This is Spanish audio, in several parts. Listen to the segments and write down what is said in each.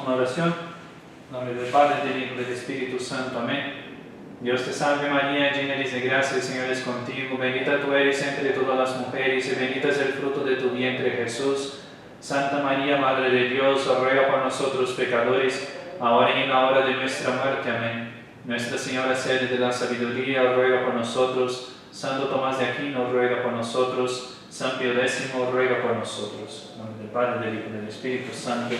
una oración. En nombre del Padre, del Hijo y del Espíritu Santo. Amén. Dios te salve María, llena eres de gracia, el Señor es contigo. Bendita tú eres entre todas las mujeres y bendito es el fruto de tu vientre, Jesús. Santa María, Madre de Dios, ruega por nosotros pecadores, ahora y en la hora de nuestra muerte. Amén. Nuestra Señora, sede de la sabiduría, ruega por nosotros. Santo Tomás de Aquino, ruega por nosotros. San Pío X, ruega por nosotros. En nombre del Padre, del Hijo y del Espíritu Santo.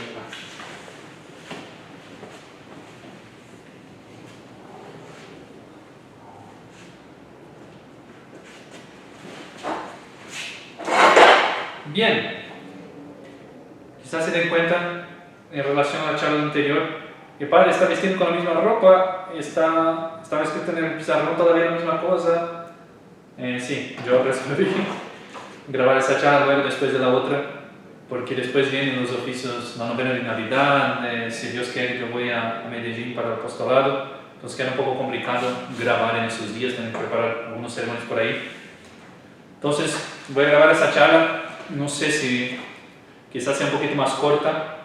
Bien, quizás se den cuenta en relación a la charla anterior, el padre está vestido con la misma ropa, está escrito en el pizarrón todavía la misma cosa. Sí, yo resolví grabar esa charla luego después de la otra, porque después vienen los oficios, la novena de Navidad, si Dios quiere yo voy a Medellín para el apostolado, entonces queda un poco complicado grabar en esos días, tengo que preparar algunos sermones por ahí. Entonces voy a grabar esa charla. No sé si quizás sea un poquito más corta,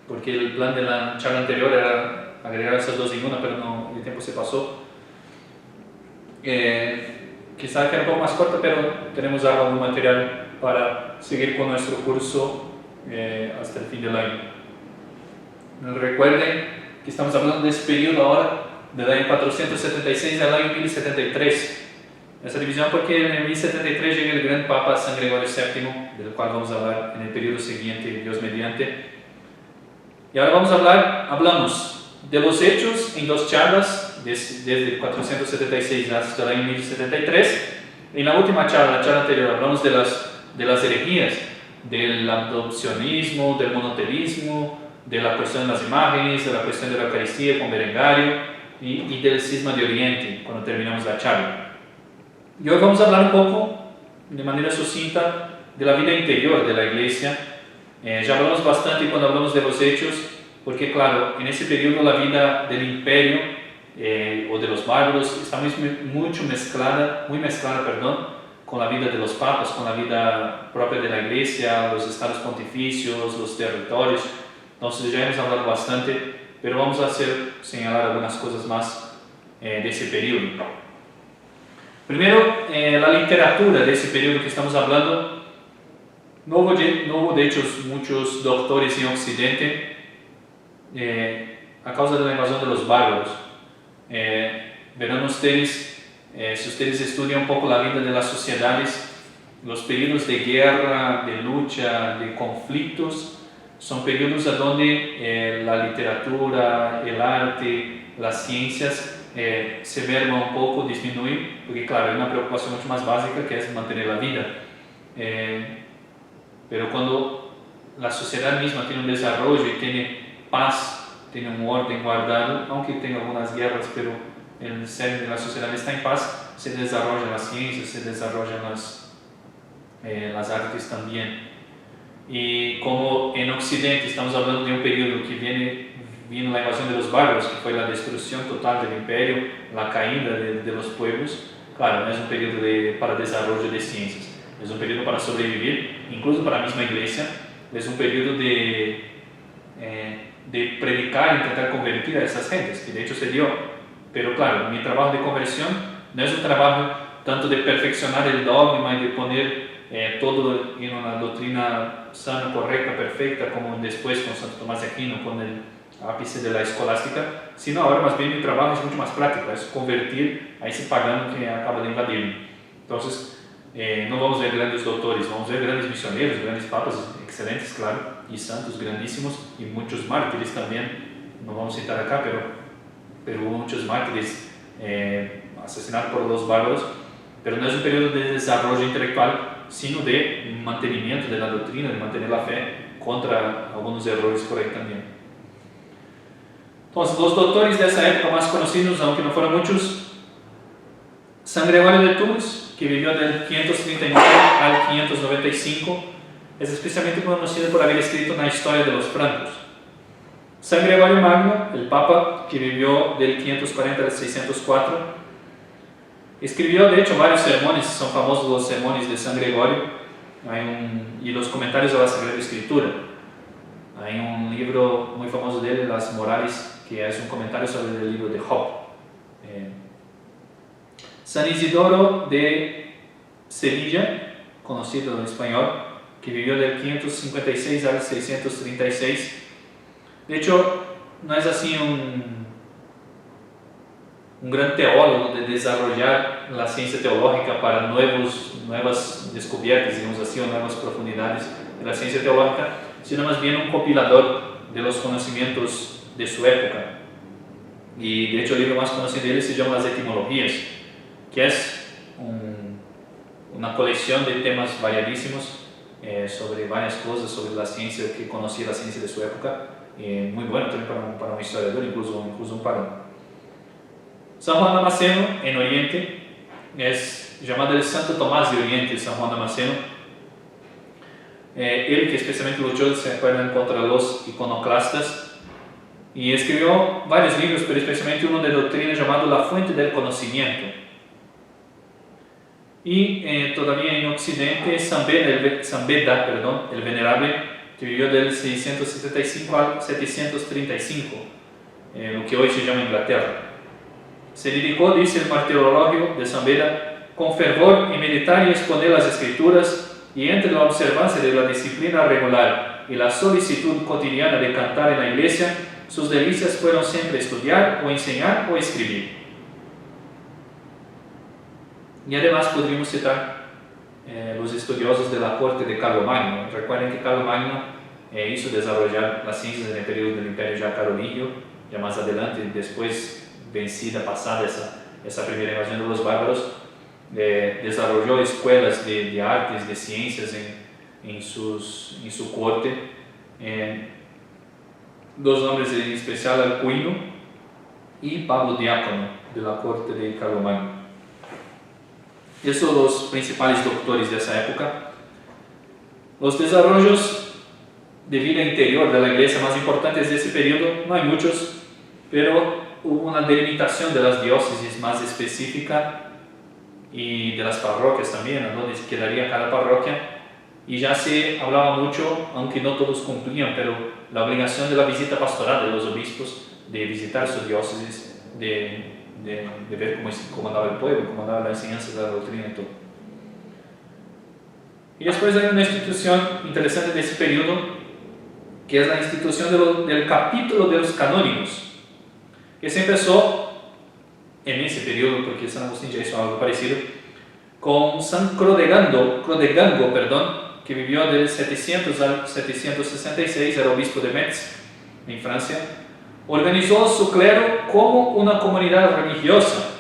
porque el plan de la charla anterior era agregar esas dos en una, pero no, el tiempo se pasó. Quizás quede un poco más corta, pero tenemos algún material para seguir con nuestro curso hasta el fin del año. Recuerden que estamos hablando de ese periodo ahora, del año 476 al año 1073. Essa divisão porque em 1073 llega el gran Papa San Gregorio VII, del cual vamos a hablar en el periodo siguiente, Dios mediante. Y ahora hablamos de los hechos en dos charlas, desde 476 hasta el año 1073. En la última charla, la charla anterior, hablamos de las herejías, del adopcionismo, del monoteísmo, de la cuestión de las imágenes, de la cuestión de la Eucaristía con Berengario y del cisma de Oriente, cuando terminamos la charla. Y hoy vamos a hablar un poco, de manera sucinta, de la vida interior de la Iglesia. Ya hablamos bastante cuando hablamos de los hechos, porque claro, en ese periodo la vida del imperio o de los bárbaros está muy mezclada, con la vida de los papas, con la vida propia de la Iglesia, los estados pontificios, los territorios. Entonces ya hemos hablado bastante, pero vamos a señalar algunas cosas más de ese periodo. Primero, la literatura de ese periodo que estamos hablando. No hubo de hecho muchos doctores en Occidente a causa de la invasión de los bárbaros. Verán ustedes, si ustedes estudian un poco la vida de las sociedades, los periodos de guerra, de lucha, de conflictos, son periodos donde la literatura, el arte, las ciencias se merma un poco, disminuye, porque claro, hay una preocupación mucho más básica que es mantener la vida. Pero cuando la sociedad misma tiene un desarrollo y tiene paz, tiene un orden guardado, aunque tenga algunas guerras, pero el ser de la sociedad está en paz, se desarrollan las ciencias, se desarrollan las artes también. Y como en Occidente estamos hablando de un periodo que vino la invasión de los bárbaros, que fue la destrucción total del imperio, la caída de los pueblos. Claro, no es un periodo para desarrollo de ciencias, es un periodo para sobrevivir, incluso para la misma iglesia, es un periodo de predicar e intentar convertir a esas gentes, que de hecho se dio. Pero claro, mi trabajo de conversión no es un trabajo tanto de perfeccionar el dogma y de poner todo en una doctrina sana, correcta, perfecta, como después con Santo Tomás de Aquino, con el ápice de la escolástica, sino ahora más bien mi trabajo es mucho más práctico, es convertir a ese pagano que acaba de invadir. Entonces, no vamos a ver grandes doctores, vamos a ver grandes misioneros, grandes papas, excelentes, claro, y santos grandísimos, y muchos mártires también. No vamos a citar acá, pero hubo muchos mártires asesinados por los bárbaros. Pero no es un periodo de desarrollo intelectual, sino de mantenimiento de la doctrina, de mantener la fe contra algunos errores por ahí también. Entonces, los doctores de esa época más conocidos, aunque no fueron muchos: San Gregorio de Tours, que vivió del 539 al 595, es especialmente conocido por haber escrito una historia de los francos. San Gregorio Magno, el Papa, que vivió del 540 al 604, escribió de hecho varios sermones, son famosos los sermones de San Gregorio y los comentarios a la Sagrada Escritura. Hay un libro muy famoso de él, Las Morales, que es un comentario sobre el libro de Job. San Isidoro de Sevilla, conocido en español, que vivió del 556 al 636. De hecho, no es así un gran teólogo de desarrollar la ciencia teológica para nuevas descubiertas, digamos así, o nuevas profundidades de la ciencia teológica, sino más bien un compilador de los conocimientos de su época. Y de hecho el libro más conocido de él se llama Las Etimologías, que es una colección de temas variadísimos sobre varias cosas, sobre la ciencia, que conocía la ciencia de su época, muy bueno también para un historiador, incluso un pagano. San Juan Damasceno, en Oriente, es llamado el Santo Tomás de Oriente, San Juan Damasceno. Él que especialmente luchó, se acuerdan, contra los iconoclastas, y escribió varios libros, pero especialmente uno de doctrina llamado La Fuente del Conocimiento. Y todavía en Occidente, San Beda, el Venerable, que vivió del 675 al 735, lo que hoy se llama Inglaterra. Se dedicó, dice el martirologio de San Beda, con fervor en meditar y exponer las Escrituras, y entre la observancia de la disciplina regular y la solicitud cotidiana de cantar en la iglesia, sus delicias fueron siempre estudiar o enseñar o escribir. Y además podríamos citar los estudiosos de la corte de Carlomagno. Recuerden que Carlomagno hizo desarrollar las ciencias en el periodo del Imperio ya carolingio, ya más adelante, después pasada esa primera invasión de los bárbaros, desarrolló escuelas de artes, de ciencias en su corte. Dos nombres en especial, Alcuino y Pablo Diácono, de la corte de Carlomagno. Esos son los principales doctores de esa época. Los desarrollos de vida interior de la iglesia más importantes de ese periodo, no hay muchos, pero hubo una delimitación de las diócesis más específica y de las parroquias también, a donde quedaría cada parroquia, y ya se hablaba mucho, aunque no todos cumplían, pero la obligación de la visita pastoral de los obispos, de visitar su diócesis, de ver cómo andaba el pueblo, cómo andaba la enseñanza de la doctrina y todo. Y después hay una institución interesante de ese periodo, que es la institución del capítulo de los canónigos, que se empezó en ese periodo, porque San Agustín ya hizo algo parecido, con San Chrodegango, que vivió del 700 al 766, era obispo de Metz, en Francia. Organizó su clero como una comunidad religiosa,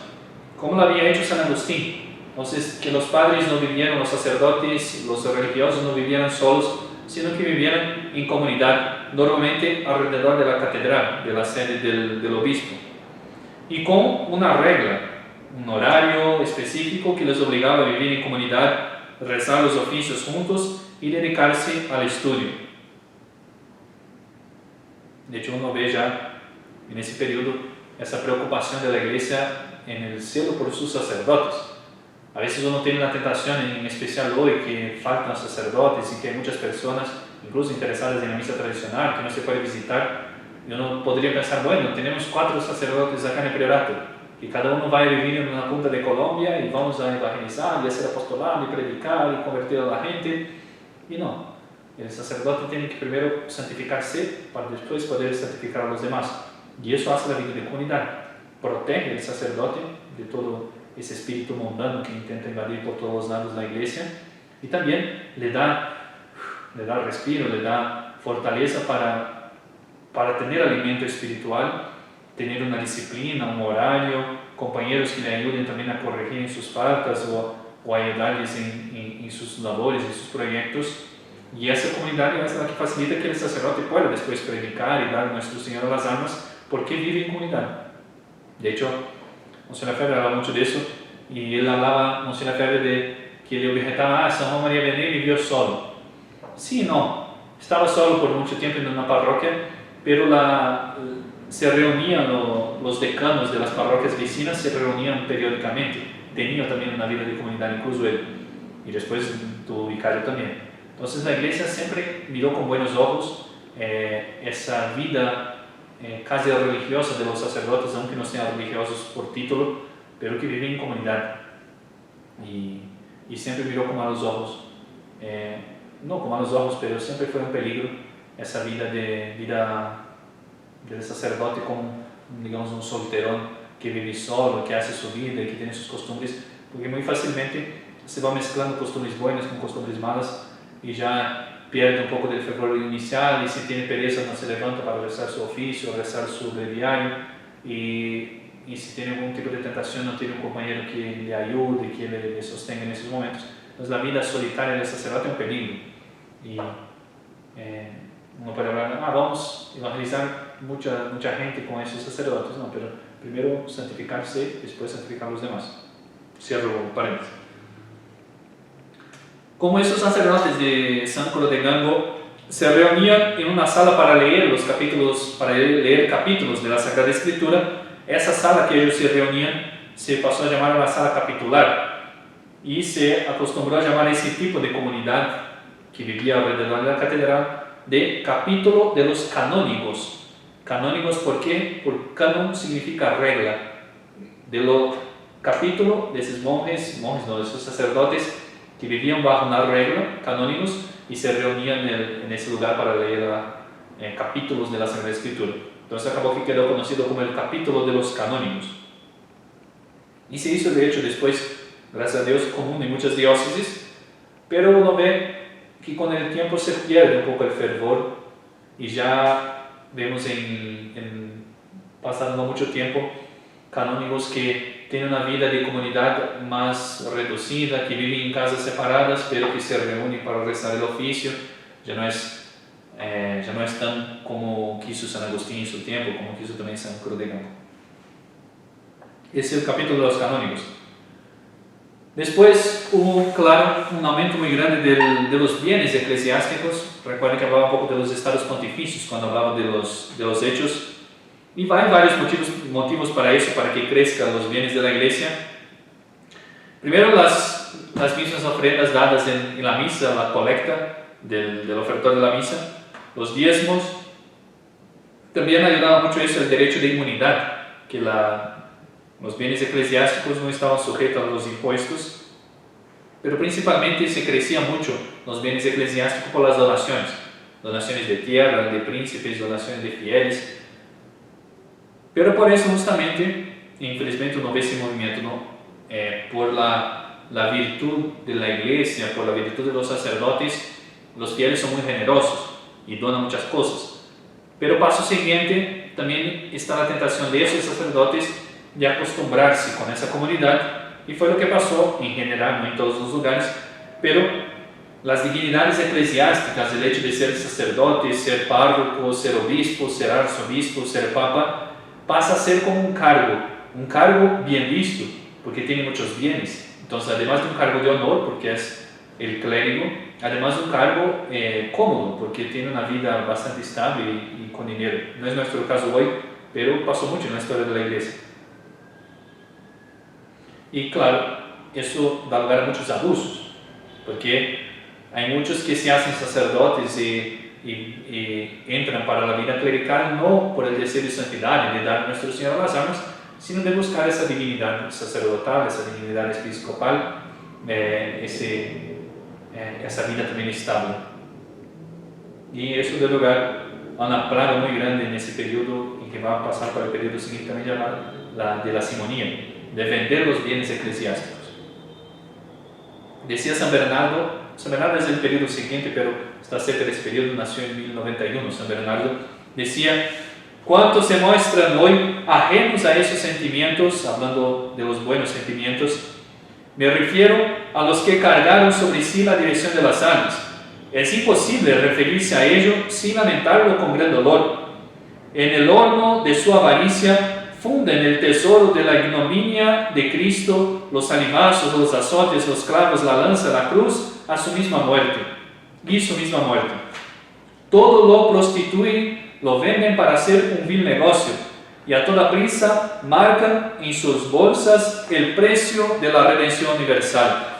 como lo había hecho San Agustín. Entonces, que los padres no vivieran, los sacerdotes, los religiosos no vivieran solos, sino que vivieran en comunidad, normalmente alrededor de la catedral, de la sede del obispo, y con una regla, un horario específico que les obligaba a vivir en comunidad, rezar los oficios juntos y dedicarse al estudio. De hecho, uno ve ya en ese periodo esa preocupación de la iglesia en el celo por sus sacerdotes. A veces uno tiene la tentación, en especial hoy, que faltan sacerdotes y que hay muchas personas, incluso interesadas en la misa tradicional, que no se puede visitar. Y uno podría pensar, bueno, tenemos 4 sacerdotes acá en el priorato, y cada uno va a vivir en una punta de Colombia y vamos a evangelizar y hacer apostolado y predicar y convertir a la gente. Y no, el sacerdote tiene que primero santificarse para después poder santificar a los demás. Y eso hace la vida de comunidad, protege al sacerdote de todo ese espíritu mundano que intenta invadir por todos los lados la iglesia, y también le da respiro, le da fortaleza para tener alimento espiritual, tener una disciplina, un horario, compañeros que le ayuden también a corregir en sus faltas o a ayudarles en sus labores, en sus proyectos. Y esa comunidad es la que facilita que el sacerdote pueda después predicar y dar a Nuestro Señor a las almas, porque vive en comunidad. De hecho, Monsignor Febre hablaba mucho de eso, y él hablaba, Monsignor Febre, de que le objetaba, San Juan María Vianney vivió solo. Sí, no, estaba solo por mucho tiempo en una parroquia, pero se reunían los decanos de las parroquias vecinas, se reunían periódicamente, tenía también una vida de comunidad, incluso él, y después tu vicario también. Entonces la iglesia siempre miró con buenos ojos esa vida casi religiosa de los sacerdotes, aunque no sean religiosos por título, pero que viven en comunidad. Y siempre miró con malos ojos, no con malos ojos, pero siempre fue un peligro esa vida del sacerdote como, digamos, un solterón que vive solo, que hace su vida y que tiene sus costumbres, porque muy fácilmente se va mezclando costumbres buenas con costumbres malas y ya pierde un poco del fervor inicial, y si tiene pereza no se levanta para rezar su oficio, rezar su breviario, y si tiene algún tipo de tentación no tiene un compañero que le ayude, que le sostenga en esos momentos. Entonces la vida solitaria del sacerdote es un peligro, y uno puede hablar, vamos a evangelizar mucha gente con esos sacerdotes, no, pero primero santificarse, después santificar a los demás. Cierro paréntesis. Como esos sacerdotes de San Coro de Gango se reunían en una sala para leer capítulos de la Sagrada Escritura, esa sala que ellos se reunían se pasó a llamar la sala capitular, y se acostumbró a llamar ese tipo de comunidad que vivía alrededor de la catedral de capítulo de los canónigos. Canónigos, ¿por qué? Porque canon significa regla. De lo capítulo de esos monjes no, de esos sacerdotes que vivían bajo una regla, canónigos, y se reunían en ese lugar para leer capítulos de la Sagrada Escritura. Entonces acabó que quedó conocido como el capítulo de los canónigos. Y se hizo de hecho después, gracias a Dios, común en muchas diócesis, pero uno ve que con el tiempo se pierde un poco el fervor, y ya vemos pasando mucho tiempo canónigos que tienen una vida de comunidad más reducida, que viven en casas separadas, pero que se reúnen para rezar el oficio. Ya no es tan como quiso San Agustín en su tiempo, como quiso también San Coro de Gango. Ese es el capítulo de los canónigos. Después hubo, claro, un aumento muy grande de los bienes eclesiásticos. Recuerden que hablaba un poco de los estados pontificios cuando hablaba de los hechos. Y hay varios motivos para eso, para que crezcan los bienes de la iglesia. Primero, las mismas ofrendas dadas en la misa, la colecta del ofertor de la misa, los diezmos. También ayudaba mucho eso, el derecho de inmunidad, que los bienes eclesiásticos no estaban sujetos a los impuestos, pero principalmente se crecía mucho los bienes eclesiásticos por las donaciones de tierra, de príncipes, donaciones de fieles. Pero por eso justamente, infelizmente uno ve ese movimiento, ¿no? Por la virtud de la iglesia, por la virtud de los sacerdotes, los fieles son muy generosos y donan muchas cosas. Pero paso siguiente, también está la tentación de esos sacerdotes de acostumbrarse con esa comunidad, y fue lo que pasó en general, no en todos los lugares, pero las dignidades eclesiásticas, el hecho de ser sacerdote, ser párroco, ser obispo, ser arzobispo, ser papa, pasa a ser como un cargo bien visto, porque tiene muchos bienes. Entonces, además de un cargo de honor, porque es el clérigo, además de un cargo cómodo, porque tiene una vida bastante estable y con dinero. No es nuestro caso hoy, pero pasó mucho en la historia de la iglesia. Y claro, eso da lugar a muchos abusos, porque hay muchos que se hacen sacerdotes y entran para la vida clerical no por el deseo de santidad y de dar a nuestro Señor las armas, sino de buscar esa divinidad sacerdotal, esa divinidad episcopal, esa vida también estable. Y eso da lugar a una plaga muy grande en ese periodo, y que va a pasar para el periodo siguiente, también llamado de la simonía, de vender los bienes eclesiásticos. Decía San Bernardo es el periodo siguiente, pero está cerca de ese periodo, nació en 1091 San Bernardo, decía: ¿cuántos se muestran hoy ajenos a esos sentimientos? Hablando de los buenos sentimientos, me refiero a los que cargaron sobre sí la dirección de las almas. Es imposible referirse a ello sin lamentarlo con gran dolor. En el horno de su avaricia funden el tesoro de la ignominia de Cristo, los animazos, los azotes, los clavos, la lanza, la cruz, a su misma muerte. Todo lo prostituyen, lo venden para hacer un vil negocio, y a toda prisa marcan en sus bolsas el precio de la redención universal.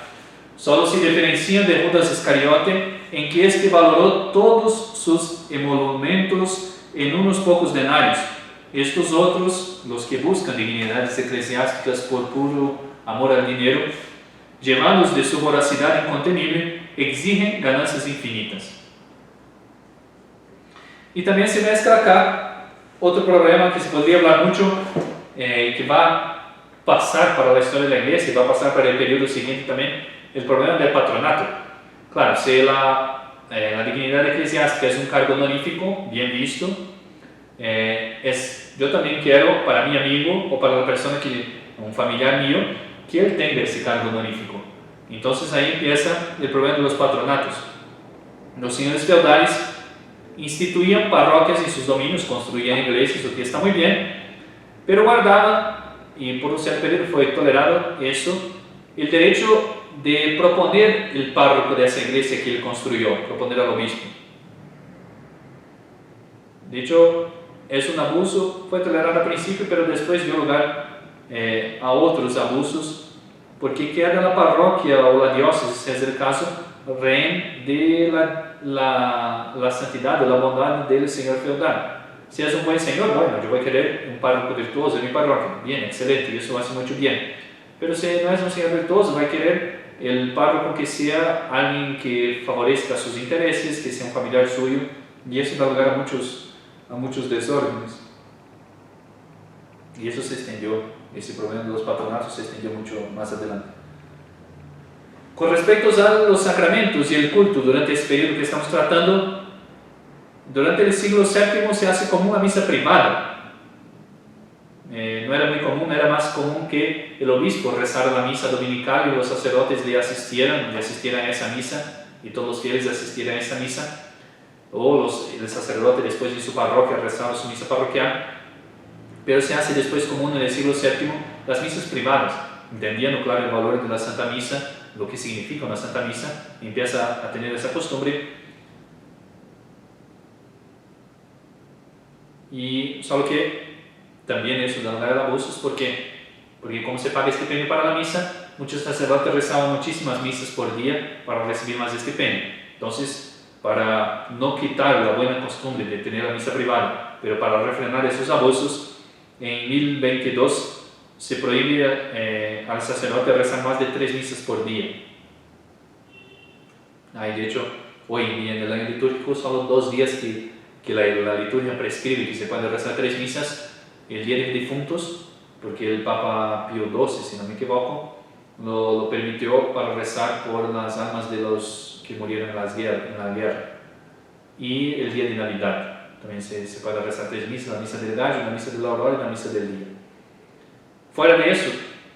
Solo se diferencian de Judas Iscariote en que este valoró todos sus emolumentos en unos pocos denarios. Estos otros, los que buscan dignidades eclesiásticas por puro amor al dinero, llevados de su voracidad incontenible, exigen ganancias infinitas. Y también se mezcla acá otro problema que se podría hablar mucho, que va a pasar para la historia de la iglesia y va a pasar para el periodo siguiente también, el problema del patronato. Claro, si la dignidad eclesiástica es un cargo honorífico, bien visto, yo también quiero para mi amigo o para la persona un familiar mío, que él tenga ese cargo honorífico. Entonces ahí empieza el problema de los patronatos. Los señores feudales instituían parroquias en sus dominios, construían iglesias, lo que está muy bien, pero guardaban, y por un cierto periodo fue tolerado eso, el derecho de proponer el párroco de esa iglesia que él construyó, proponer al obispo. De hecho, es un abuso, fue tolerado al principio, pero después dio lugar a otros abusos, porque queda la parroquia o la diócesis, si es el caso, rehén de la santidad, de la bondad del señor feudal. Si es un buen señor, bueno, yo voy a querer un párroco virtuoso en mi parroquia, bien, excelente, y eso hace mucho bien. Pero si no es un señor virtuoso, va a querer el párroco que sea alguien que favorezca sus intereses, que sea un familiar suyo, y eso da lugar a muchos desórdenes. Y eso se extendió, ese problema de los patronatos se extendió mucho más adelante. Con respecto a los sacramentos y el culto durante este periodo que estamos tratando, durante el siglo VII se hace común la misa privada. No era muy común, era más común que el obispo rezara la misa dominical y los sacerdotes le asistieran a esa misa, y todos los fieles asistieran a esa misa, o el sacerdote después de su parroquia rezaba su misa parroquial. Pero se hace después común en el siglo VII las misas privadas, entendiendo claro el valor de la Santa Misa, lo que significa una Santa Misa, empieza a tener esa costumbre. Y solo que también eso da lugar a abusos, porque como se paga estipendio para la misa, muchos sacerdotes rezaban muchísimas misas por día para recibir más estipendio. Entonces, para no quitar la buena costumbre de tener la misa privada, pero para refrenar esos abusos, en 1022 se prohíbe al sacerdote rezar más de 3 misas por día. De hecho, hoy en día en el año litúrgico solo 2 días que la liturgia prescribe que se puede rezar 3 misas: el Día de Difuntos, porque el Papa Pío XII, si no me equivoco, lo permitió para rezar por las almas de los que murieron en la guerra, y el Día de Navidad. También se puede rezar 3 misas: la misa del gallo, la misa de la aurora y la misa del día. Fuera de eso,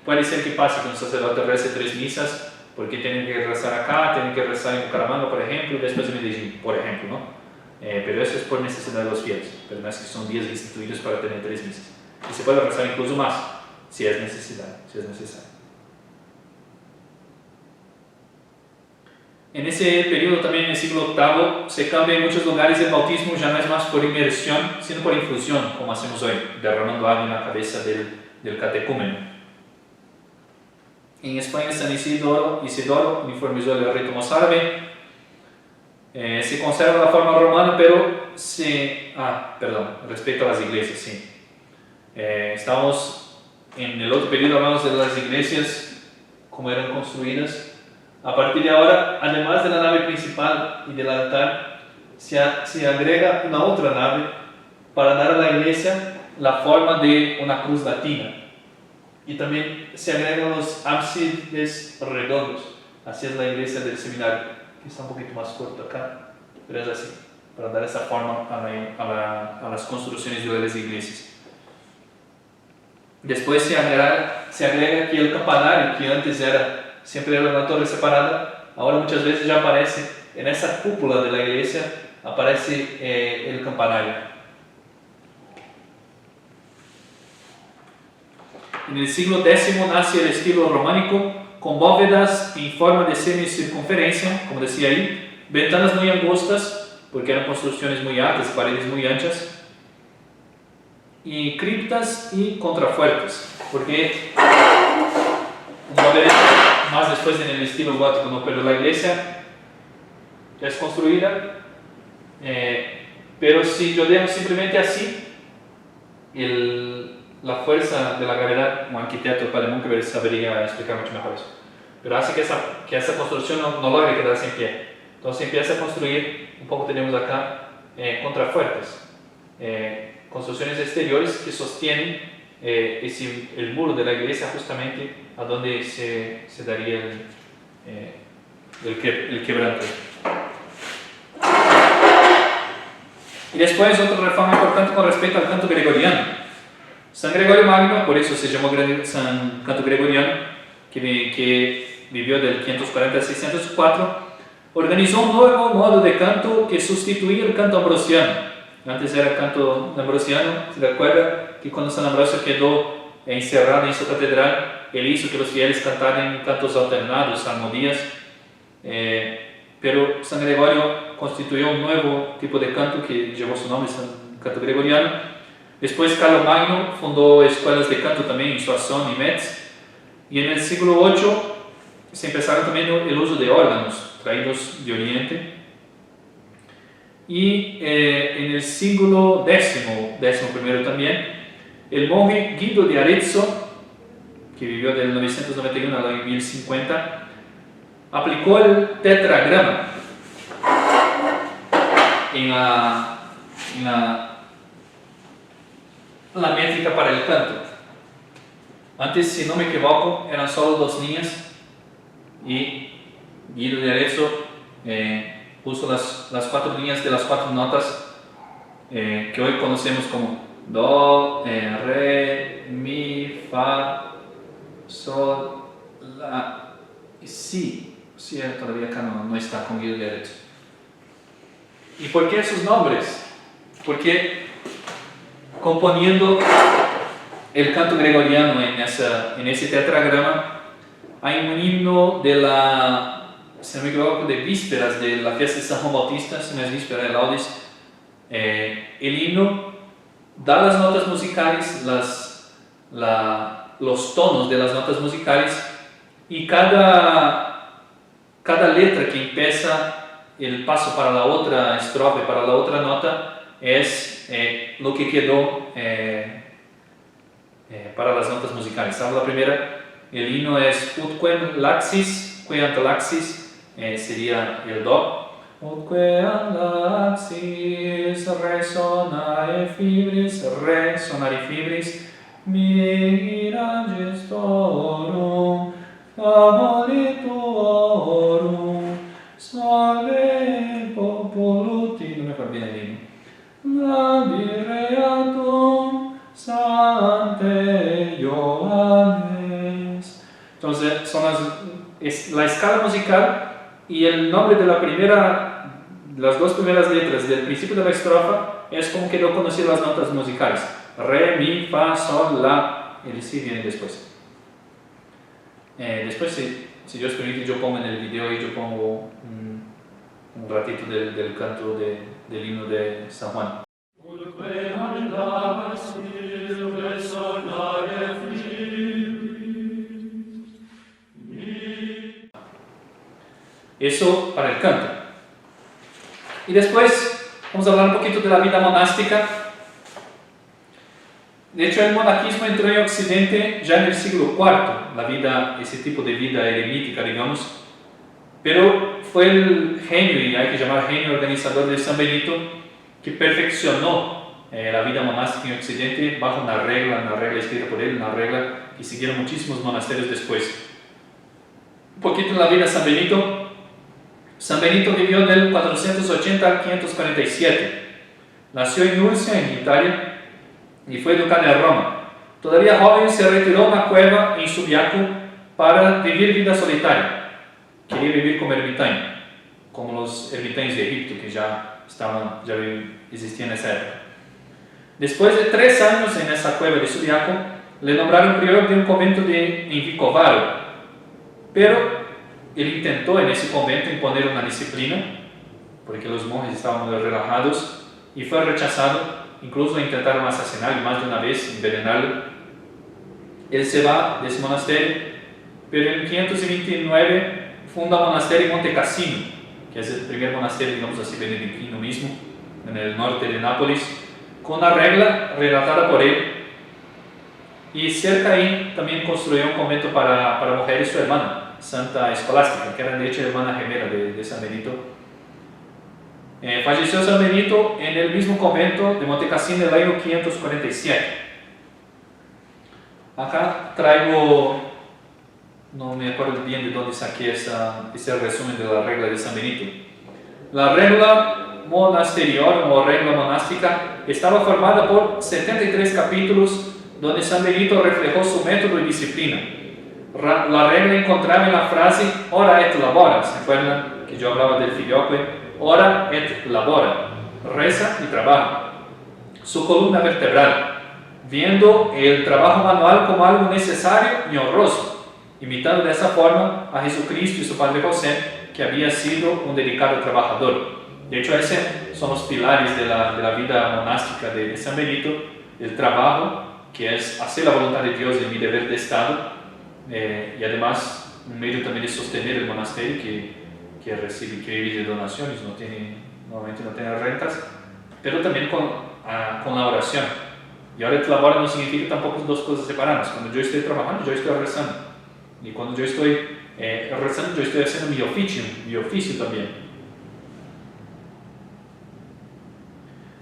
puede ser que pase que un sacerdote rece 3 misas porque tienen que rezar acá, tienen que rezar en Bucaramanga, por ejemplo, y después en Medellín, por ejemplo, ¿no? Pero eso es por necesidad de los fieles, pero no es que son días instituidos para tener 3 misas. Y se puede rezar incluso más, si es necesario. En ese periodo también, en el siglo VIII, se cambia en muchos lugares el bautismo, ya no es más por inmersión, sino por infusión, como hacemos hoy, derramando agua en la cabeza del catecúmeno. En España, San Isidoro uniformizó el rito mozárabe. Se conserva la forma romana, pero respecto a las iglesias, sí. Estamos en el otro periodo, hablamos de las iglesias, cómo eran construidas. A partir de ahora, además de la nave principal y del altar, se agrega una otra nave para dar a la iglesia la forma de una cruz latina. Y también se agregan los ábsides redondos. Así es la iglesia del seminario, que está un poquito más corto acá, pero es así, para dar esa forma a las construcciones de las iglesias. Después se agrega aquí el campanario, que antes siempre era una torre separada, ahora muchas veces ya aparece en esa cúpula de la iglesia, aparece el campanario. En el siglo X nace el estilo románico, con bóvedas en forma de semicircunferencia, como decía ahí, ventanas muy angostas, porque eran construcciones muy altas, paredes muy anchas, y criptas y contrafuertes, porque una bóveda más después en el estilo gótico, ¿no? Pero la iglesia es construida, pero si yo dejo simplemente así, la fuerza de la gravedad, un arquitecto para Munkeberg sabería explicar mucho mejor eso, pero hace que esa construcción no logre quedarse en pie. Entonces empieza a construir, un poco tenemos acá, contrafuertes, construcciones exteriores que sostienen el muro de la iglesia justamente a donde se daría el quebranto. Y después otra reforma importante con respecto al canto gregoriano. San Gregorio Magno, por eso se llamó San Canto Gregoriano, que vivió del 540 al 604, organizó un nuevo modo de canto que sustituía el canto ambrosiano. Antes era el canto ambrosiano, ¿se recuerda? Que cuando San Ambrosio quedó encerrado en su catedral, él hizo que los fieles cantaran cantos alternados, armonías, pero San Gregorio constituyó un nuevo tipo de canto que llevó su nombre, San Canto Gregoriano. Después Carlomagno fundó escuelas de canto también en Soissons y Metz, y en el siglo VIII se empezaron también el uso de órganos traídos de Oriente, y en el siglo X también, el monje Guido de Arezzo, que vivió del 991 al 1050, aplicó el tetragrama en la métrica para el canto. Antes, si no me equivoco, eran solo 2 líneas, y Guido de Arezzo puso las 4 líneas de las 4 notas que hoy conocemos como Do, Re, Mi, Fa, Sol, La y Si. Si todavía acá no está con Guido de Arezzo. ¿Y por qué esos nombres? Porque componiendo el canto gregoriano en ese tetragrama hay un himno de si no me equivoco, de vísperas de la fiesta de San Juan Bautista, si no es víspera de Laudes. El himno da las notas musicales, los tonos de las notas musicales, y cada letra que empieza el paso para la otra estrofe, para la otra nota, es lo que quedó para las notas musicales. ¿Sabes? La primera, el himno es Utquem laxis, queant laxis, sería el Do. Utquem laxis, re sonare fibris, re sonare fibris, mira gestorum, favoritorum, salve populuti, no me acuerdo bien el himno. Labireatum Sante Ioannes. Entonces son la escala musical y el nombre de las 2 primeras letras del principio de la estrofa es como que no conocía las notas musicales. Re, Mi, Fa, Sol, La. El Si viene después. Después, si Dios permite, yo pongo en el video y yo pongo un ratito del canto del himno de San Juan. Eso para el canto. Y después vamos a hablar un poquito de la vida monástica. De hecho, el monaquismo entró en Occidente ya en el siglo IV, ese tipo de vida eremítica, digamos. Pero fue el genio, y hay que llamar genio organizador de San Benito, que perfeccionó la vida monástica en Occidente bajo una regla escrita por él, una regla que siguieron muchísimos monasterios después. Un poquito en la vida de San Benito. San Benito vivió del 480 al 547. Nació en Nurcia, en Italia, y fue educado en Roma. Todavía joven se retiró a una cueva en Subiaco para vivir vida solitaria. Quería vivir como ermitaño, como los ermitaños de Egipto que ya existían en esa época. Después de 3 años en esa cueva de Subiaco, le nombraron prior de un convento en Vicovaro, pero él intentó en ese convento imponer una disciplina, porque los monjes estaban muy relajados, y fue rechazado. Incluso intentaron asesinarlo más de una vez, envenenarlo. Él se va de ese monasterio pero en 529 funda un monasterio en Monte Cassino, que es el primer monasterio, digamos así, benedictino mismo, en el norte de Nápoles, con una regla relatada por él. Y cerca ahí también construyó un convento para mujeres su hermana, Santa Escolástica, que era de hecho hermana gemela de San Benito. Falleció San Benito en el mismo convento de Monte Cassino en el año 547. Acá traigo, no me acuerdo bien de dónde saqué ese resumen de la regla de San Benito. La regla monasterior o regla monástica estaba formada por 73 capítulos donde San Benito reflejó su método y disciplina. La regla encontraba en la frase ora et labora, ¿se acuerdan que yo hablaba del filioque? Ora et labora, reza y trabaja. Su columna vertebral, viendo el trabajo manual como algo necesario y honroso, imitando de esa forma a Jesucristo y su Padre José, que había sido un dedicado trabajador. De hecho, esos son los pilares de la vida monástica de San Benito, el trabajo, que es hacer la voluntad de Dios en mi deber de Estado, y además un medio también de sostener el monasterio que recibe, que vive de donaciones, normalmente no tiene rentas, pero también con la oración. Y ahora el labor no significa tampoco dos cosas separadas. Cuando yo estoy trabajando, yo estoy rezando, y cuando yo estoy rezando, yo estoy haciendo mi oficio también.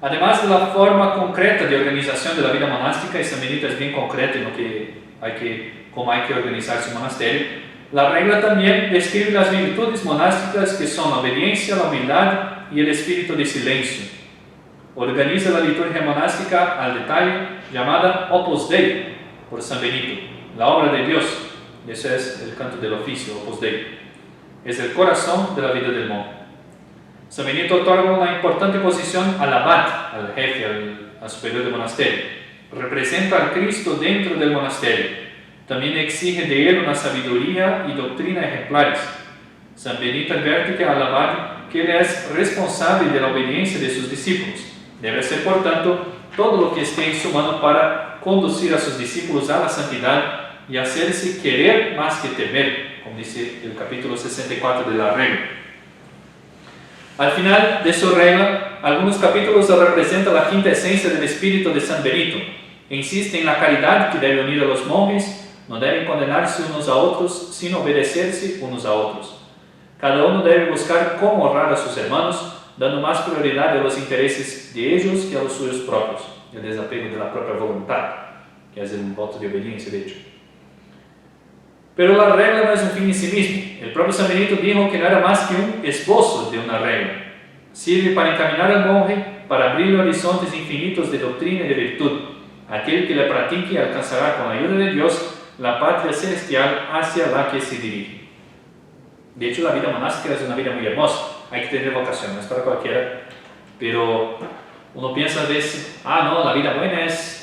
Además de la forma concreta de organización de la vida monástica, y San Benito es bien concreto en lo que cómo hay que organizar su monasterio, la regla también describe las virtudes monásticas que son la obediencia, la humildad y el espíritu de silencio. Organiza la liturgia monástica al detalle, llamada Opus Dei por San Benito, la obra de Dios. Ese es el canto del oficio, Opus Dei. Es el corazón de la vida del monje. San Benito otorga una importante posición al abad, al jefe, al superior del monasterio. Representa al Cristo dentro del monasterio. También exige de él una sabiduría y doctrina ejemplares. San Benito advierte al abad que él es responsable de la obediencia de sus discípulos. Debe hacer, por tanto, todo lo que esté en su mano para conducir a sus discípulos a la santidad y hacerse querer más que temer, como dice el capítulo 64 de la regla. Al final de su regla, algunos capítulos representan la quinta esencia del espíritu de San Benito. Insiste en la caridad que debe unir a los monjes, no deben condenarse unos a otros, sino obedecerse unos a otros. Cada uno debe buscar cómo honrar a sus hermanos, dando más prioridad a los intereses de ellos que a los suyos propios, el desapego de la propia voluntad, que es el voto de obediencia, de hecho. Pero la regla no es un fin en sí mismo. El propio San Benito dijo que no era más que un esbozo de una regla. Sirve para encaminar al monje, para abrir horizontes infinitos de doctrina y de virtud. Aquel que la practique alcanzará con la ayuda de Dios la patria celestial hacia la que se dirige. De hecho, la vida monástica es una vida muy hermosa. Hay que tener vocación, no es para cualquiera. Pero uno piensa a veces, no, la vida buena es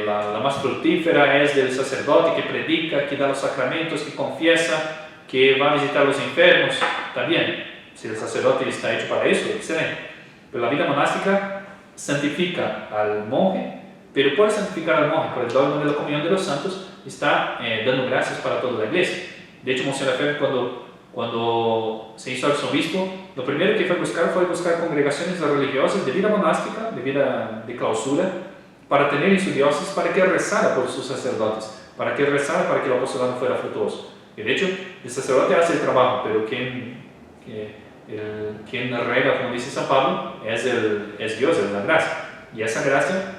la más fructífera, es del sacerdote que predica, que da los sacramentos, que confiesa, que va a visitar a los enfermos. Está bien, si el sacerdote está hecho para eso, excelente. Pero la vida monástica santifica al monje, pero por santificar al monje, por el dogma de la comunión de los santos, está dando gracias para toda la iglesia. De hecho, Monseñor Lefebvre, cuando se hizo arzobispo, lo primero que fue buscar congregaciones religiosas de vida monástica, de vida de clausura, para tener en su diócesis, para que rezara por sus sacerdotes, para que rezara para que el apostolado fuera fructuoso. Y de hecho, el sacerdote hace el trabajo, pero quien rega, como dice San Pablo, es Dios, es la gracia. Y esa gracia,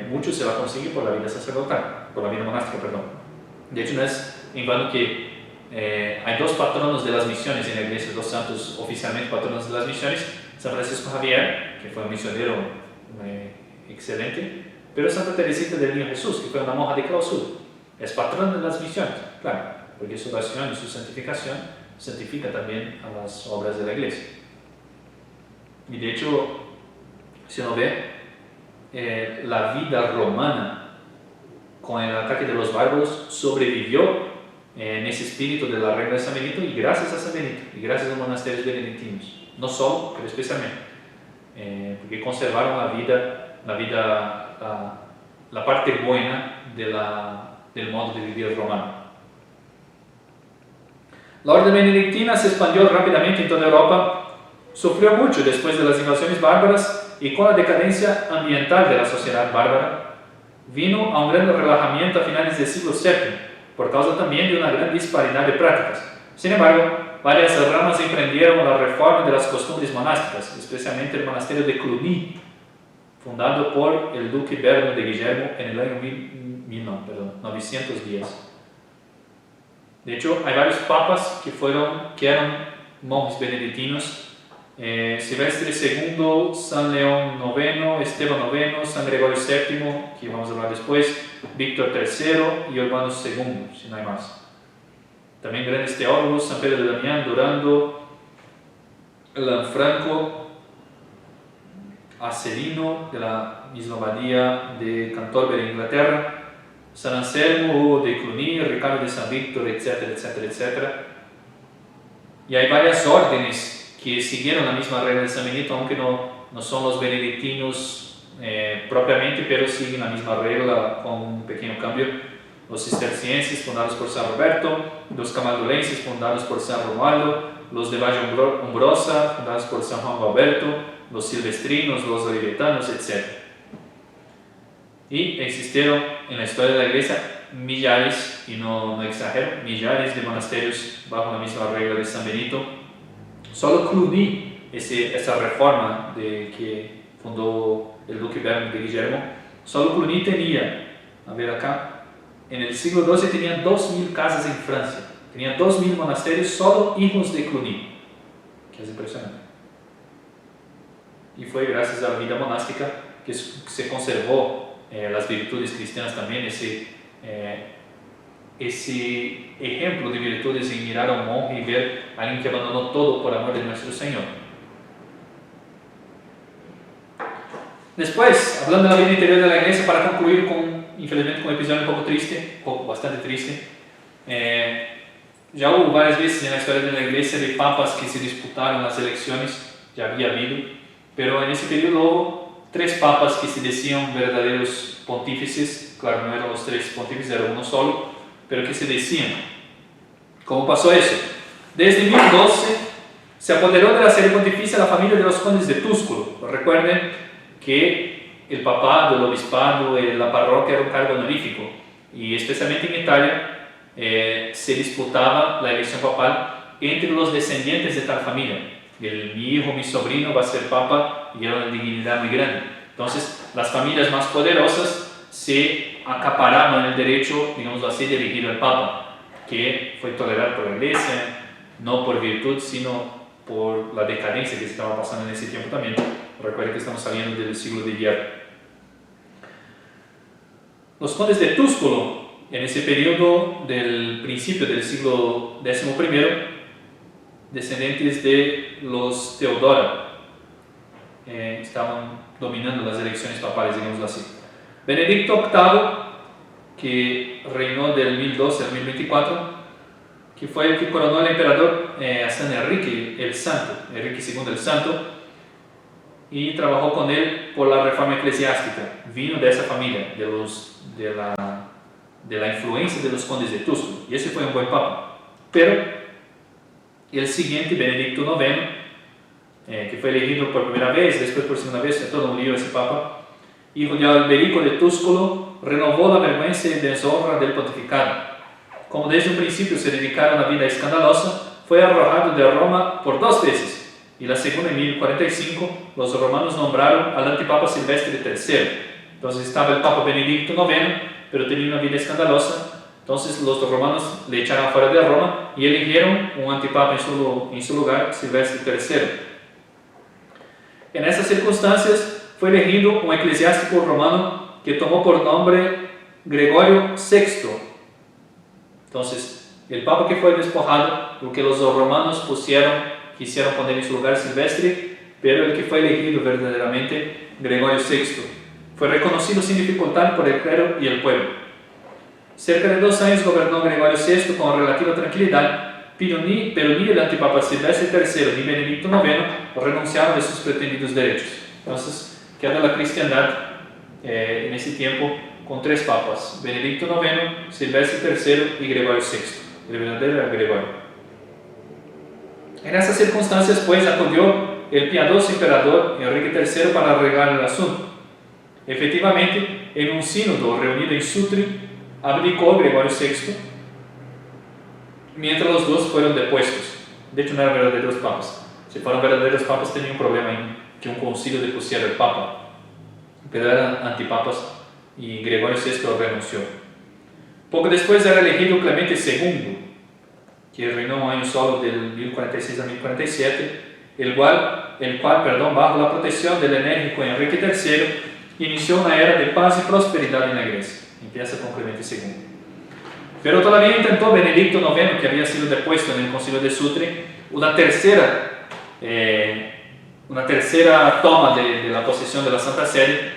mucho se la consigue por la vida sacerdotal, por la vida monástica, perdón. De hecho, no es en vano que hay dos patronos de las misiones en la iglesia, dos santos oficialmente patronos de las misiones: San Francisco Javier, que fue un misionero excelente, pero Santa Teresita del Niño Jesús, que fue una monja de clausura, es patrona de las misiones, claro, porque su oración y su santificación santifica también a las obras de la iglesia. Y de hecho, si uno ve la vida romana con el ataque de los bárbaros, sobrevivió en ese espíritu de la regla de San Benito, y gracias a San Benito y gracias a los monasterios benedictinos, no solo, pero especialmente, porque conservaron la parte buena del modo de vivir romano. La orden benedictina se expandió rápidamente en toda Europa, sufrió mucho después de las invasiones bárbaras y con la decadencia ambiental de la sociedad bárbara, vino a un gran relajamiento a finales del siglo VII, por causa también de una gran disparidad de prácticas. Sin embargo, varias ramas emprendieron la reforma de las costumbres monásticas, especialmente el monasterio de Cluny, fundado por el duque Berno de Guillermo en el año 910. De hecho, hay varios papas que eran monjes benedictinos: Silvestre II, San León IX, Esteban IX, San Gregorio VII, que vamos a hablar después, Víctor III y Urbano II, si no hay más. También grandes teólogos: San Pedro de Damián, Durando, Lanfranco, Acerino, de la misma abadía de Canterbury, Inglaterra, San Anselmo de Cluny, Ricardo de San Víctor, etcétera, etcétera, etcétera. Y hay varias órdenes que siguieron la misma regla de San Benito, aunque no son los benedictinos propiamente, pero siguen la misma regla con un pequeño cambio. Los cistercienses, fundados por San Roberto; los camaldulenses, fundados por San Romualdo; los de Valle Umbrosa, fundados por San Juan Gualberto; los silvestrinos, los olivetanos, etc. Y existieron en la historia de la iglesia millares, y no exagero, millares de monasterios bajo la misma regla de San Benito. Solo Cluny, esa reforma que fundó el duque Berno de Guillermo, solo Cluny tenía, a ver acá, en el siglo XII tenían 2000 casas en Francia, tenían 2000 monasterios, solo hijos de Cluny, que es impresionante. Y fue gracias a la vida monástica que se conservó las virtudes cristianas también, ese ejemplo de virtudes en mirar a un monje y ver a alguien que abandonó todo por amor de nuestro Señor. Después, hablando de la vida interior de la iglesia, para concluir infelizmente con un episodio un poco triste, bastante triste. Ya hubo varias veces en la historia de la iglesia de papas que se disputaron las elecciones, ya había habido, pero en ese periodo hubo 3 papas que se decían verdaderos pontífices. Claro, no eran los 3 pontífices, era uno solo, pero que se decían. ¿Cómo pasó eso? Desde 1012 se apoderó de la serie pontificia la familia de los condes de Túsculo. Recuerden que el papado, el obispado, la parroquia era un cargo honorífico, y especialmente en Italia se disputaba la elección papal entre los descendientes de tal familia. Mi hijo, mi sobrino va a ser papa, y era una dignidad muy grande. Entonces, las familias más poderosas se acaparaban el derecho, digamos así, de elegir al papa, que fue tolerado por la iglesia, no por virtud, sino por la decadencia que se estaba pasando en ese tiempo también. Recuerden que estamos saliendo del siglo de hierro. Los condes de Túsculo, en ese periodo del principio del siglo XI, descendientes de los Teodora, estaban dominando las elecciones papales, digamos así. Benedicto VIII, que reinó del 1012 al 1024, que fue el que coronó al emperador a San Enrique el Santo, Enrique II el Santo, y trabajó con él por la reforma eclesiástica. Vino de esa familia, de la influencia de los condes de Túsculo, y ese fue un buen papa. Pero el siguiente, Benedicto IX, que fue elegido por primera vez, después por segunda vez, todo un lío ese papa, hijo de Alberico de Túsculo, renovó la vergüenza y deshonra del pontificado. Como desde un principio se dedicaron a la vida escandalosa, fue arrojado de Roma por 2 veces, y la segunda en 1045 los romanos nombraron al antipapa Silvestre III. Entonces estaba el papa Benedicto IX, pero tenía una vida escandalosa. Entonces los romanos le echaron fuera de Roma y eligieron un antipapa en su lugar, Silvestre III. En esas circunstancias fue elegido un eclesiástico romano que tomó por nombre Gregorio VI. Entonces, el papa que fue despojado, porque los romanos quisieron poner en su lugar Silvestre, pero el que fue elegido verdaderamente, Gregorio VI, fue reconocido sin dificultad por el clero y el pueblo. Cerca de 2 años gobernó Gregorio VI con relativa tranquilidad, pero ni el antipapa Silvestre III ni Benedicto IX renunciaron de sus pretendidos derechos. Entonces, queda la cristiandad en ese tiempo con 3 papas: Benedicto IX, Silvestre III y Gregorio VI, el verdadero Gregorio. En esas circunstancias, pues, acudió el piadoso emperador Enrique III para arreglar el asunto. Efectivamente, en un sínodo reunido en Sutri, abdicó Gregorio VI, mientras los dos fueron depuestos. De hecho, no eran verdaderos papas. Si fueran verdaderos papas, tenían un problema en que un concilio depusiera el papa, pero eran antipapas y Gregorio VI renunció. Poco después era elegido Clemente II, que reinó un año solo del 1046 a 1047, el cual, bajo la protección del enérgico Enrique III, inició una era de paz y prosperidad en la Grecia. Empieza con Clemente II. Pero todavía intentó Benedicto IX, que había sido depuesto en el concilio de Sutri, una tercera toma de la posesión de la Santa Sede,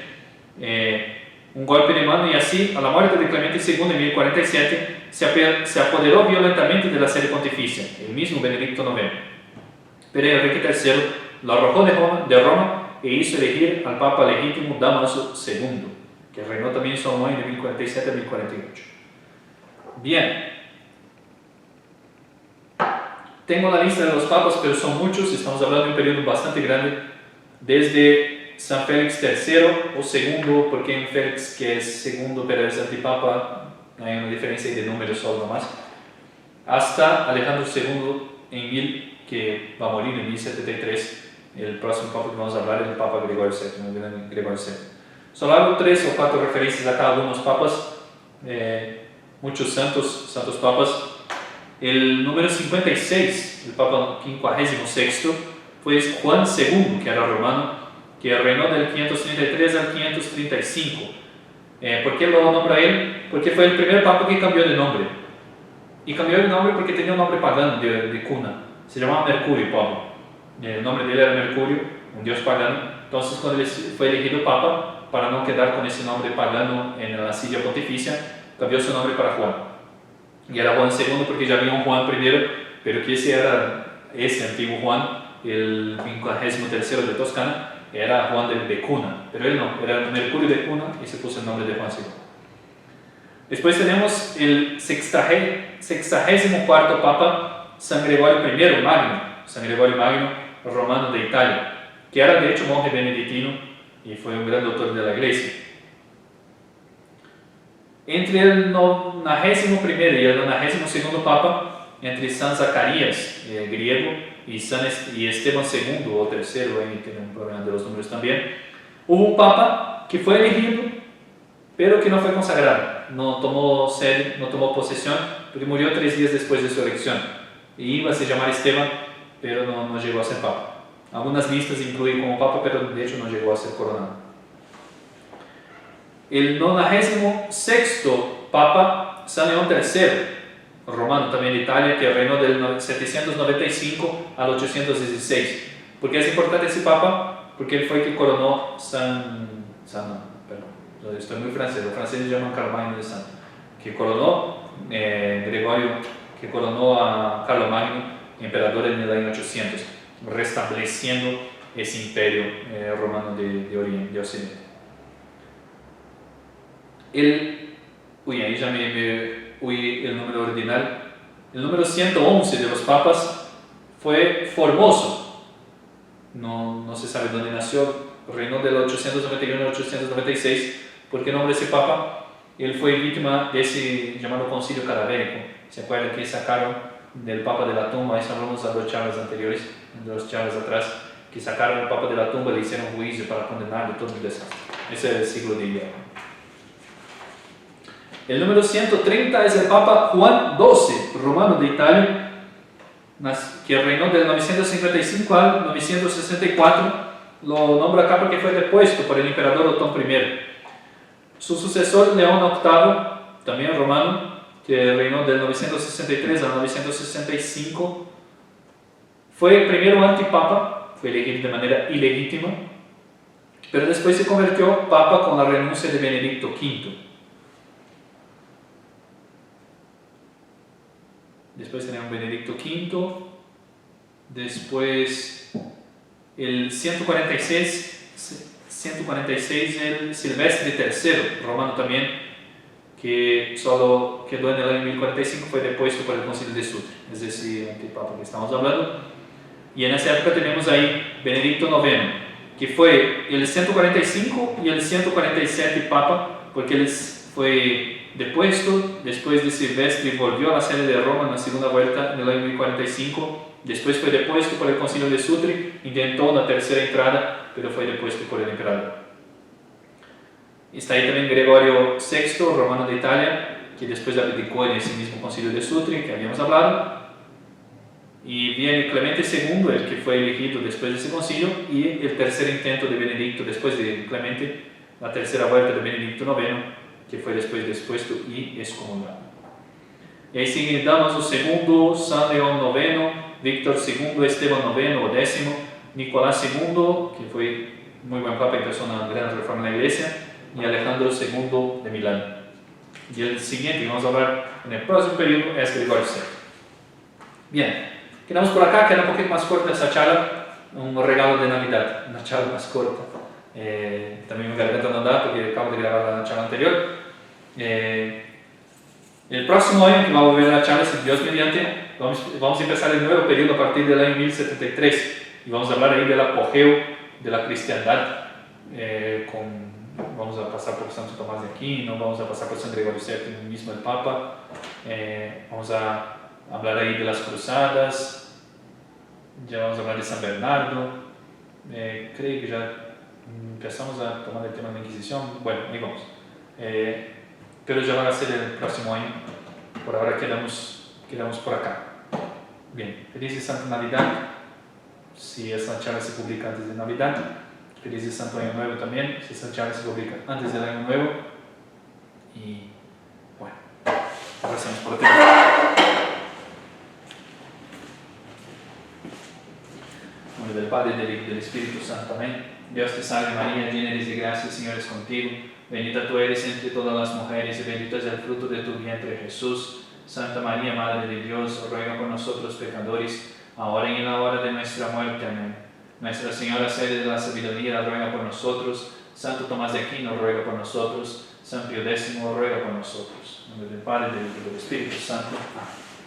un golpe de mano, y así, a la muerte de Clemente II en 1047, se apoderó violentamente de la sede pontificia, el mismo Benedicto IX. Pero Enrique III lo arrojó de Roma e hizo elegir al Papa legítimo Dámaso II, que reinó también en Salomón de 1047 a 1048. Bien, tengo la lista de los papas, pero son muchos, estamos hablando de un periodo bastante grande, desde San Félix III o segundo, porque hay un Félix que es segundo pero es antipapa, hay una diferencia de números solo nomás, hasta Alejandro II que va a morir en 1073, el próximo papa que vamos a hablar es el Papa Gregorio VII, el gran Gregorio VII. Solo hago 3 o 4 referencias a cada uno de los papas, muchos santos papas. El número 56, el Papa 56, fue Juan II, que era romano, que reinó del 533 al 535. ¿Por qué lo nombra él? Porque fue el primer papa que cambió de nombre. Y cambió de nombre porque tenía un nombre pagano de cuna. Se llamaba Mercurio, Pablo. El nombre de él era Mercurio, un dios pagano. Entonces, cuando él fue elegido papa, para no quedar con ese nombre pagano en la silla pontificia, cambió su nombre para Juan. Y era Juan II porque ya había un Juan I, pero que ese antiguo Juan, el 53 de Toscana, era Juan de cuna, pero él no, era Mercurio de cuna y se puso el nombre de Juan II. Después tenemos el 64 Papa, San Gregorio I Magno, San Gregorio Magno, romano de Italia, que era de hecho monje benedictino y fue un gran doctor de la Iglesia. Entre el 91 y el 92 Papa, entre San Zacarías, griego, y Esteban II o tercero, ahí tiene un problema de los números también, hubo un Papa que fue elegido, pero que no fue consagrado, no tomó posesión, porque murió 3 días después de su elección. Y iba a se llamar Esteban, pero no llegó a ser Papa. Algunas listas incluyen como Papa, pero de hecho no llegó a ser coronado. El 96 Papa, San León III, romano también de Italia, que reinó del 795 al 816. ¿Por qué es importante ese Papa? Porque él fue el que coronó estoy muy francés, los franceses llaman Carlomagno de San, que coronó que coronó a Carlomagno, emperador en el año 800, restableciendo ese imperio romano de Occidente. Ahí ya me huí el número ordinal. El número 111 de los papas fue Formoso. No se sabe dónde nació, reinó del 891 al 896. ¿Por qué nombre ese papa? Él fue víctima de ese llamado concilio cadavérico. ¿Se acuerdan que sacaron del papa de la tumba? Eso hablamos a 2 charlas anteriores, 2 charlas atrás, que sacaron al papa de la tumba, le hicieron juicio para condenarlo, todo un desastre. Ese es el siglo de hierro. El número 130 es el Papa Juan XII, romano de Italia, que reinó del 955 al 964. Lo nombro acá porque fue depuesto por el emperador Otón I. Su sucesor, León VIII, también romano, que reinó del 963 al 965, fue primero antipapa, fue elegido de manera ilegítima, pero después se convirtió papa con la renuncia de Benedicto V. Después tenemos Benedicto V, después el 146 el Silvestre III, romano también, que solo quedó en el año 1045, fue depuesto por el Concilio de Sutri, es decir, antipapa que estamos hablando. Y en esa época tenemos ahí Benedicto IX, que fue el 145 y el 147 Papa, porque él fue depuesto después de Silvestre y volvió a la sede de Roma en la segunda vuelta en el año 1045. Después fue depuesto por el concilio de Sutri, intentó una tercera entrada, pero fue depuesto por el emperador. Está ahí también Gregorio VI, romano de Italia, que después abdicó en ese mismo concilio de Sutri que habíamos hablado. Y viene Clemente II, el que fue elegido después de ese concilio, y el tercer intento de Benedicto, después de Clemente, la tercera vuelta de Benedicto IX, que fue después dispuesto y excomulgado. Y ahí siguen Damaso II, San León IX, Víctor II, Esteban IX o X, Nicolás II, que fue muy buen papa y empezó una gran reforma en la iglesia, y Alejandro II de Milán. Y el siguiente que vamos a hablar en el próximo periodo es Gregorio VII. Bien, quedamos por acá, queda un poquito más corta esta charla, un regalo de Navidad, una charla más corta. También mi garganta no da porque acabo de grabar la charla anterior. El próximo año que vamos a ver la charla, si Dios mediante, vamos a empezar el nuevo periodo a partir del año 1073 y vamos a hablar ahí del apogeo de la cristiandad. Vamos a pasar por Santo Tomás de Aquino, vamos a pasar por San Gregorio VII, mismo el Papa. Vamos a hablar ahí de las cruzadas, ya vamos a hablar de San Bernardo. Creo que ya empezamos a tomar el tema de la Inquisición. Bueno, ahí vamos. Pero ya va a ser el próximo año. Por ahora quedamos por acá. Bien, feliz Santa Navidad. Si esta charla se publica antes de Navidad. Feliz Santo Año Nuevo también, si esta charla se publica antes del Año Nuevo. Y bueno, agradecemos por el tiempo. En nombre del Padre, del Hijo y del Espíritu Santo. Amén. Dios te salve María, llena eres de gracia, el Señor es contigo. Bendita tú eres entre todas las mujeres y bendito es el fruto de tu vientre, Jesús. Santa María, Madre de Dios, ruega por nosotros pecadores, ahora y en la hora de nuestra muerte. Amén. Nuestra Señora, sede de la sabiduría, ruega por nosotros. Santo Tomás de Aquino, ruega por nosotros. San Pío X, ruega por nosotros. En nombre del Padre, del Hijo y del Espíritu Santo. Amén.